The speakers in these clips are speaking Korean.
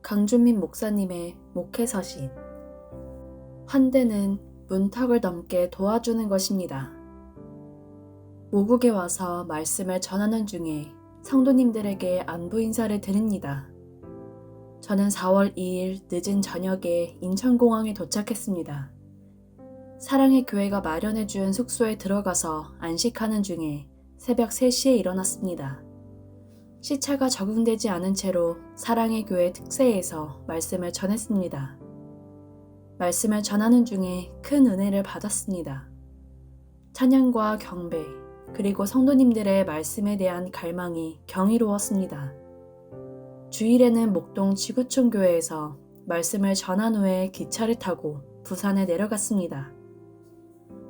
강준민 목사님의 목회서신. 환대는 문턱을 넘게 도와주는 것입니다. 모국에 와서 말씀을 전하는 중에 성도님들에게 안부 인사를 드립니다. 저는 4월 2일 늦은 저녁에 인천공항에 도착했습니다. 사랑의 교회가 마련해준 숙소에 들어가서 안식하는 중에 새벽 3시에 일어났습니다. 시차가 적응되지 않은 채로 사랑의 교회 특세에서 말씀을 전했습니다. 말씀을 전하는 중에 큰 은혜를 받았습니다. 찬양과 경배, 그리고 성도님들의 말씀에 대한 갈망이 경이로웠습니다. 주일에는 목동 지구촌 교회에서 말씀을 전한 후에 기차를 타고 부산에 내려갔습니다.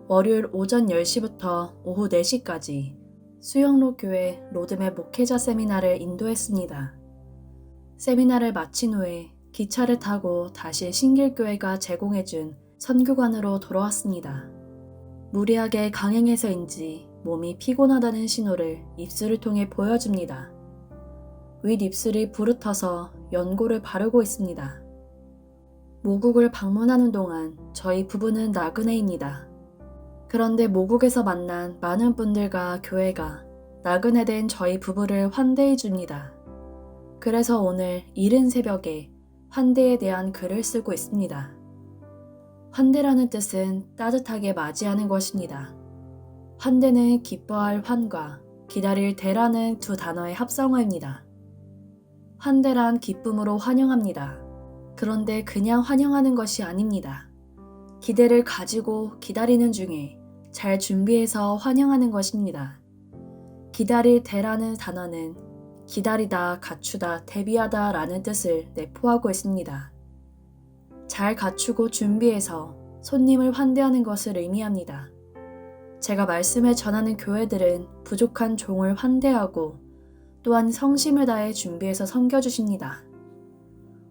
월요일 오전 10시부터 오후 4시까지 수영로 교회 로드맵 목회자 세미나를 인도했습니다. 세미나를 마친 후에 기차를 타고 다시 신길교회가 제공해준 선교관으로 돌아왔습니다. 무리하게 강행해서인지 몸이 피곤하다는 신호를 입술을 통해 보여줍니다. 윗입술이 부르터서 연고를 바르고 있습니다. 모국을 방문하는 동안 저희 부부는 나그네입니다. 그런데 모국에서 만난 많은 분들과 교회가 나그네된 저희 부부를 환대해 줍니다. 그래서 오늘 이른 새벽에 환대에 대한 글을 쓰고 있습니다. 환대라는 뜻은 따뜻하게 맞이하는 것입니다. 환대는 기뻐할 환과 기다릴 대라는 두 단어의 합성어입니다. 환대란 기쁨으로 환영합니다. 그런데 그냥 환영하는 것이 아닙니다. 기대를 가지고 기다리는 중에 잘 준비해서 환영하는 것입니다. 기다릴 대라는 단어는 기다리다, 갖추다, 대비하다 라는 뜻을 내포하고 있습니다. 잘 갖추고 준비해서 손님을 환대하는 것을 의미합니다. 제가 말씀을 전하는 교회들은 부족한 종을 환대하고 또한 성심을 다해 준비해서 섬겨주십니다.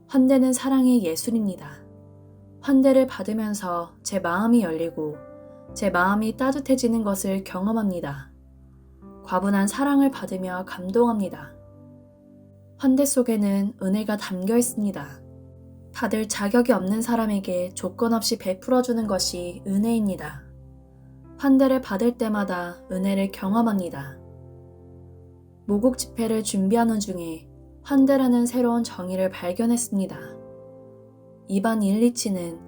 환대는 사랑의 예술입니다. 환대를 받으면서 제 마음이 열리고 제 마음이 따뜻해지는 것을 경험합니다. 과분한 사랑을 받으며 감동합니다. 환대 속에는 은혜가 담겨 있습니다. 다들 자격이 없는 사람에게 조건 없이 베풀어주는 것이 은혜입니다. 환대를 받을 때마다 은혜를 경험합니다. 모국 집회를 준비하는 중에 환대라는 새로운 정의를 발견했습니다. 이반 일리치는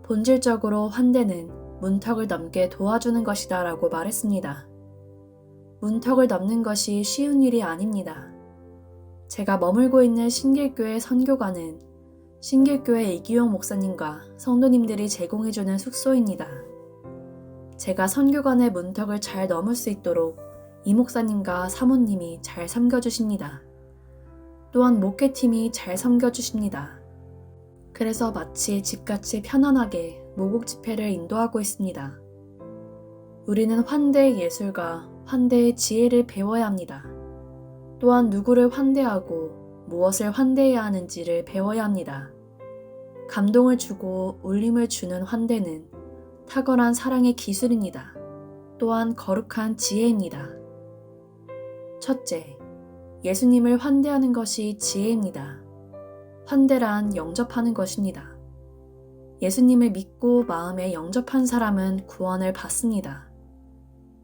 본질적으로 환대는 문턱을 넘게 도와주는 것이다 라고 말했습니다. 문턱을 넘는 것이 쉬운 일이 아닙니다. 제가 머물고 있는 신길교회 선교관은 신길교회 이기용 목사님과 성도님들이 제공해주는 숙소입니다. 제가 선교관의 문턱을 잘 넘을 수 있도록 이 목사님과 사모님이 잘 섬겨주십니다. 또한 목회팀이 잘 섬겨주십니다. 그래서 마치 집같이 편안하게 모국 집회를 인도하고 있습니다. 우리는 환대의 예술과 환대의 지혜를 배워야 합니다. 또한 누구를 환대하고 무엇을 환대해야 하는지를 배워야 합니다. 감동을 주고 울림을 주는 환대는 탁월한 사랑의 기술입니다. 또한 거룩한 지혜입니다. 첫째, 예수님을 환대하는 것이 지혜입니다. 환대란 영접하는 것입니다. 예수님을 믿고 마음에 영접한 사람은 구원을 받습니다.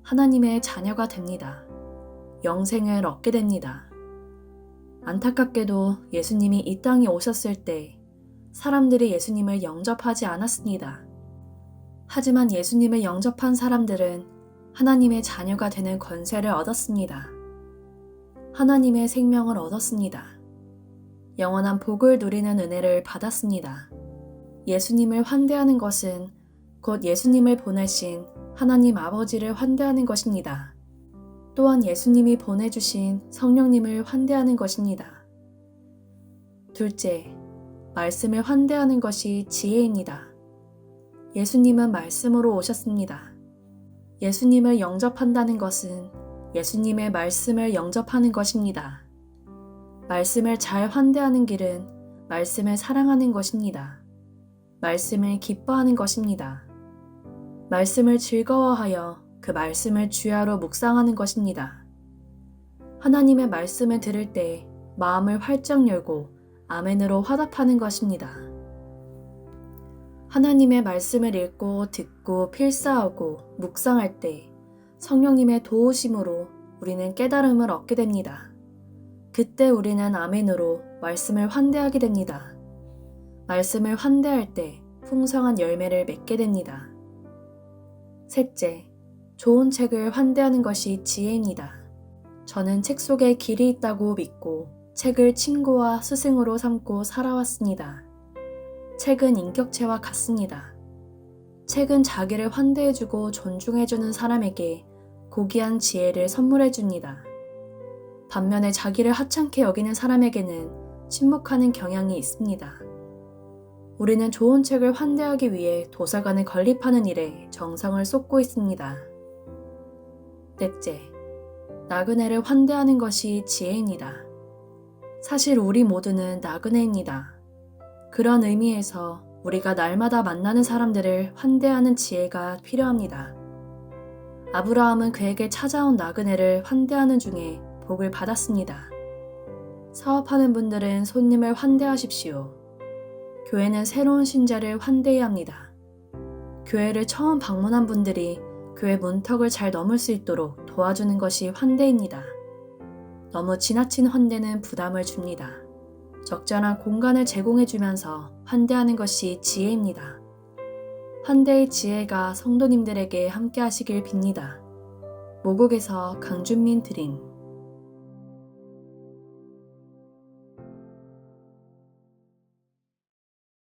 하나님의 자녀가 됩니다. 영생을 얻게 됩니다. 안타깝게도 예수님이 이 땅에 오셨을 때 사람들이 예수님을 영접하지 않았습니다. 하지만 예수님을 영접한 사람들은 하나님의 자녀가 되는 권세를 얻었습니다. 하나님의 생명을 얻었습니다. 영원한 복을 누리는 은혜를 받았습니다. 예수님을 환대하는 것은 곧 예수님을 보내신 하나님 아버지를 환대하는 것입니다. 또한 예수님이 보내주신 성령님을 환대하는 것입니다. 둘째, 말씀을 환대하는 것이 지혜입니다. 예수님은 말씀으로 오셨습니다. 예수님을 영접한다는 것은 예수님의 말씀을 영접하는 것입니다. 말씀을 잘 환대하는 길은 말씀을 사랑하는 것입니다. 말씀을 기뻐하는 것입니다. 말씀을 즐거워하여 그 말씀을 주야로 묵상하는 것입니다. 하나님의 말씀을 들을 때 마음을 활짝 열고 아멘으로 화답하는 것입니다. 하나님의 말씀을 읽고 듣고 필사하고 묵상할 때 성령님의 도우심으로 우리는 깨달음을 얻게 됩니다. 그때 우리는 아멘으로 말씀을 환대하게 됩니다. 말씀을 환대할 때 풍성한 열매를 맺게 됩니다. 셋째, 좋은 책을 환대하는 것이 지혜입니다. 저는 책 속에 길이 있다고 믿고 책을 친구와 스승으로 삼고 살아왔습니다. 책은 인격체와 같습니다. 책은 자기를 환대해주고 존중해주는 사람에게 고귀한 지혜를 선물해줍니다. 반면에 자기를 하찮게 여기는 사람에게는 침묵하는 경향이 있습니다. 우리는 좋은 책을 환대하기 위해 도서관을 건립하는 일에 정성을 쏟고 있습니다. 넷째, 나그네를 환대하는 것이 지혜입니다. 사실 우리 모두는 나그네입니다. 그런 의미에서 우리가 날마다 만나는 사람들을 환대하는 지혜가 필요합니다. 아브라함은 그에게 찾아온 나그네를 환대하는 중에 복을 받았습니다. 사업하는 분들은 손님을 환대하십시오. 교회는 새로운 신자를 환대해야 합니다. 교회를 처음 방문한 분들이 교회 문턱을 잘 넘을 수 있도록 도와주는 것이 환대입니다. 너무 지나친 환대는 부담을 줍니다. 적절한 공간을 제공해주면서 환대하는 것이 지혜입니다. 환대의 지혜가 성도님들에게 함께 하시길 빕니다. 모국에서 강준민 드림.